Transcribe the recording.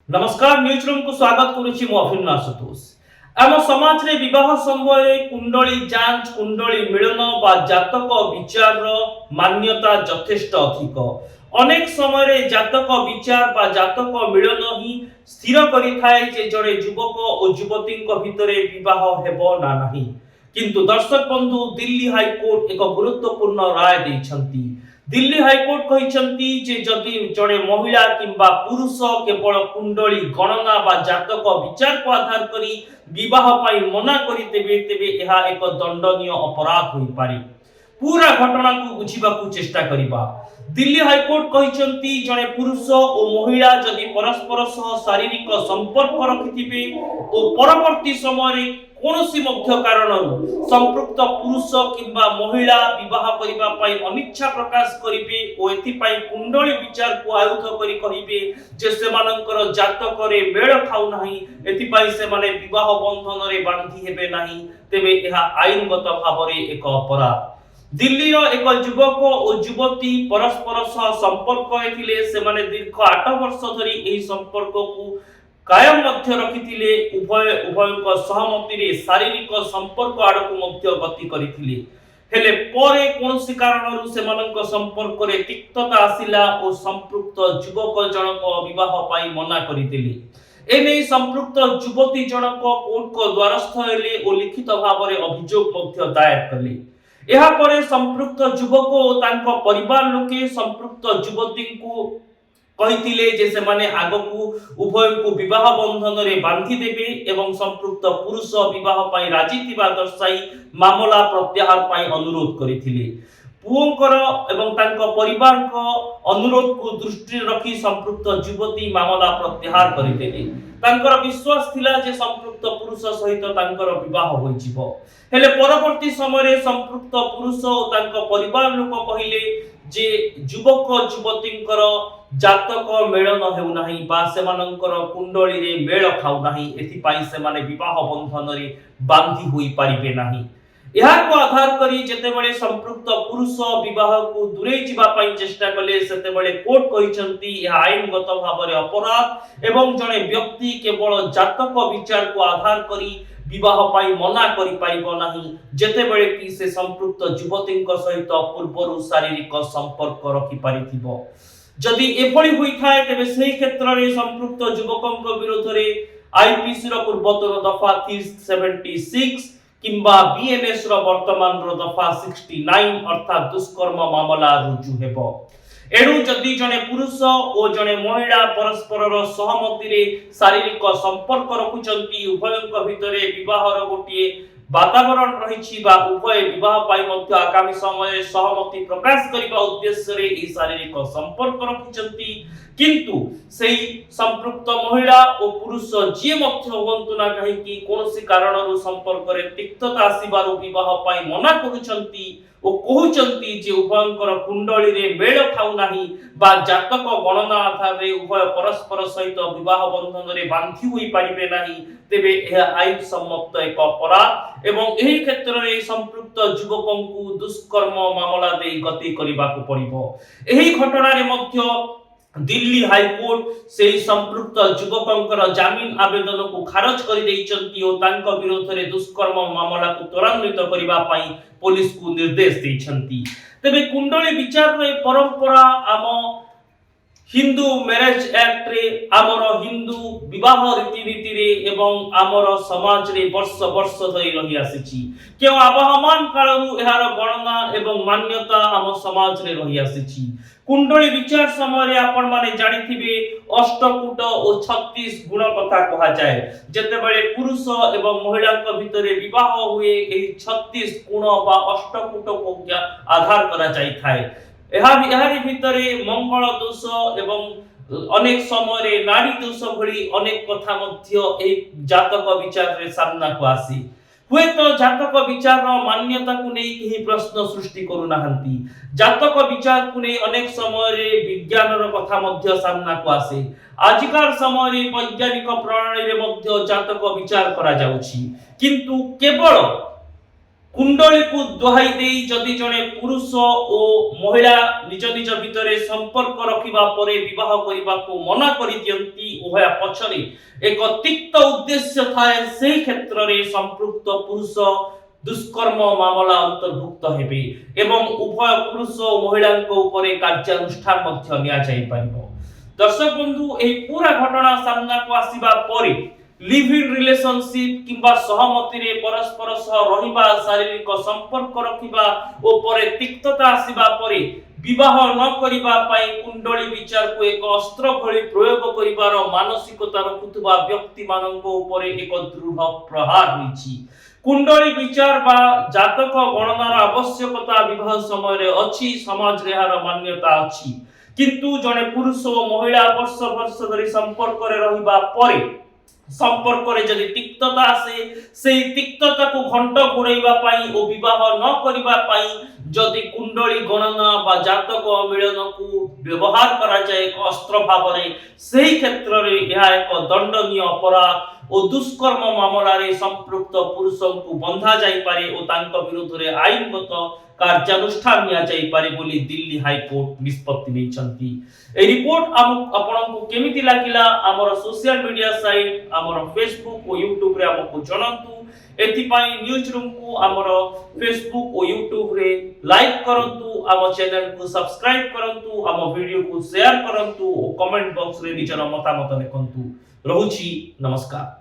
नमस्कार news room को स्वागत करुछि मु अभिन्न आशुतोष। आम समाज रे विवाह समय कुंडली जांच कुंडली मिलन बा जातक विचार मान्यता यथेष्ट अधिक। अनेक समय रे जातक विचार बा जातक मिलन ही स्थिर करिथाय जे जड़े युवक और युवती भितरे विवाह हेबो ना नाही। किंतु दर्शक बंधु दिल्ली हाईकोर्ट एक गुरुत्वपूर्ण राय दैछंती। दिल्ली हाईकोर्ट कहिसंती जे जदि जड़े महिला किंबा पुरुष केवल कुंडली गणना बा जातक विचार को आधार करी विवाह पाई मना करी तेबे यह एक दंडनीय अपराध होई पारे। पूरा घटना को बुझीबा को चेष्टा करिबा। दिल्ली हाईकोर्ट कहिसंती जड़े पुरुष और महिला जदि परस्पर सह शारीरिक संपर्क रखिथिबे और परवर्ती समय कोनोसी मुख्य कारणरू संपृक्त पुरुष किंबा महिला विवाह करिबा पई अनिच्छा प्रकाश करिबे ओ एथि पई कुंडली विचार को आयुध करी कहिबे जे सेमानकर जातक रे मेल खाउ नाही, एथि पई से माने विवाह बंधन रे बांधी हेबे नाही, तेबे एहा आईनगत भाबरे एक अपराध। दिल्ली रो एक युवक और युवती परस्पर सह संपर्क एथिले सेमाने दीर्घ 8 वर्ष धरी एही संपर्क को कायम मध्य रखिथिले। उभय सहमति रे शारीरिक संपर्क आडकु मध्य गति करिथिले। हेले परे कोनसी कारणरू सेमानक संपर्क रे तिक्तता आसिला और संपृक्त युवक जनक विवाह पाई मना करिथिले। एने संपृक्त युवती जनक कोर्ट को द्वारस्थ हेले और लिखित भाव रे अभियोग मध्य दायर कले। एहा परे संपृक्त युवक और तांको परिवार लोके संपृक्त युवती को कहिथिले जे से माने आगकू उभय को विवाह बंधन रे बांधी देबे एवं संपृक्त पुरुष विवाह पाई राजी थिबा दर्शाई मामला प्रत्याहार पाई अनुरोध करिथिले। पुओंकर एवं तांको परिवार को अनुरोध को दृष्टि रखी संपृक्त युवती मामला प्रत्याहार करिदेले। तांकर विश्वास थिला जे संपृक्त पुरुष सहित तांकर विवाह होई जिवो। हेले परवर्ती समय रे संपृक्त पुरुष और तांको परिवार लोक कहिले जे युवक युवतींकर जातक मेलन हेउ नाही बा सेमानंकर कुंडली रे मेल खाउ नाही, एथि पाई से माने विवाह बंधन रे बांधी होई परिबे नाही। यहा को आधार करी जेते बेले संपृक्त पुरुष विवाह को दूरे जिबा पाई चेष्टा कले सेते बेले कोर्ट कहिसंती यह आईनगत भाव रे अपराध एवं जने व्यक्ति केवल जातक विचार को आधार करी विवाह पाई मना करि पाइबो नाही जेते बेले कि से संपृक्त युवतींक सहित पूर्वरु शारीरिक संपर्क रखि पारिथिबो। जदि एभली होई थाए तेबे सेही क्षेत्र रे संपृक्त युवकंक विरोध रे आईपीसी रो पूर्वतन दफा 376 किंबा बीएनएस रो वर्तमान रो दफा 69 अर्थात दुष्कर्म मामला रुजु हेबो। एणु जदि जने पुरुष और जने महिला परस्पर रो सहमति रे शारीरिक संपर्क रखुचंती उभयंक भितरे विवाह रो गोटिए वातावरण रहिछि बा उभय विवाह पाई मध्य आगामी समय सहमति प्रकाश करिबा उद्देश्य रे ई शारीरिक संपर्क रखिचंती, किंतु सेही संपृक्त महिला और पुरुष जे मध्य होंतु ना कहि कि कोनोसी कारणरू संपर्क रे तिक्तता आसीबारु विवाह पाई मना करूचंती ओ कहउचंती जे उभयंकर कुंडली रे मेल खाउ नाही बा जातक गणना आधार रे उभय परस्पर सहित विवाह बंधन रे बांधी होई पारिबे नाही, तेबे यह आईन सम्मत एक अपराध एवं एही क्षेत्र रे संपृक्त युवकंकु दुष्कर्म मामला दे गति करिबाकू पड़िबो। एही घटना रे मध्य दिल्ली हाईकोर्ट से संपृक्त युवकंकर जामीन आवेदन को खारज कर देइचंती और तांको विरोध रे दुष्कर्म मामला को त्वरान्वित करिबा पई पुलिस को निर्देश देइचंती। तबे कुंडली विचार रे परंपरा आम हिंदू मैरिज एक्ट रे आमर हिंदू विवाह रीति रे एवं आमर समाज रे वर्ष वर्ष धरि रही आसीची। केव आबहमान कालरू एहार गणना एवं मान्यता आम समाज रे रही आसीची। कुंडली विचार समय रे आपण माने जानिथिबे अष्टकूट और 36 गुण कथा कहा जाए। जेते बेले पुरुष एवं महिला के भितरे विवाह हुए एही 36 गुण बा अष्टकूट को आधार करा जाई थाए। एहारी भितरे मंगल दोष एवं अनेक समय रे नाड़ी दोष भली अनेक कथा मध्य ए जातक विचार रे सामना को आसी। हुए तो जातक विचार मान्यता को नहीं कहीं प्रश्न सृष्टि करू नाहंती। जातक विचार को नहीं अनेक समय रे विज्ञान रो कथा मध्य सामना को आसे। आजिकार समय रे वैज्ञानिक प्रणाली रे मध्य जातक विचार करा जाउछि, किंतु केवल कुंडली को दोहाई देई जदि जने पुरुष और महिला निज निज भितरे संपर्क रखिबा परे विवाह करिबा को मना करि दियंती उभय पछरे एक तिक्त उद्देश्य थाए सेही क्षेत्र रे संपृक्त पुरुष दुष्कर्म मामला अंतर्भुक्त हेबे एवं उभय पुरुष और महिला उपरे कार्यानुष्ठान मध्य निया जाई परिबो। दर्शक बंधु एही पूरा घटना सामना को आसीबा परे लिव इन रिलेशनशिप किंबा सहमति रे परस्पर सह रहिबा शारीरिक संपर्क रखिबा ओ परे तिक्तता आसीबा परे विवाह न करिबा पई कुंडली विचार को एक अस्त्र भली प्रयोग करिबार मानसिकता रखुतबा व्यक्ति माननको उपरे एक दृढ़ प्रहार होईछि। कुंडली विचार बा जातक गणनार आवश्यकता विवाह समय रे अछि, समाज रे हार मान्यता अछि, किंतु जने पुरुष और महिला वर्ष वर्ष धरि संपर्क रे रहिबा परे संपर्क रे जदि तिक्तता आसे सेही तिक्तता को घंट घुराइबा पई ओ विवाह न करिबा पई जदि कुंडली गणना बा जातक मिलन को व्यवहार करा जाए एक अस्त्र भाव रे सेही क्षेत्र रे यह एक दंडनीय अपराध और दुष्कर्म मामला रे संपृक्त पुरुषों को बंधा जाई पारे और तांका विरुद्ध रे आईनगत कार्यानुष्ठान निया जाई पारे बोली दिल्ली हाई कोर्ट निष्पत्ति नेइछंती। ए रिपोर्ट आपनको केमिति लागिला हमर सोशल मीडिया साइट हमर फेसबुक और यूट्यूब रे हमको जणांतु। एथिपाई न्यूज रूम को हमर फेसबुक और यूट्यूब रे लाइक करंतु, हम चैनल को सब्सक्राइब करंतु, हम वीडियो को शेयर करंतु और कमेंट बॉक्स रे निजर मतामत लिखंतु। रहुछि नमस्कार।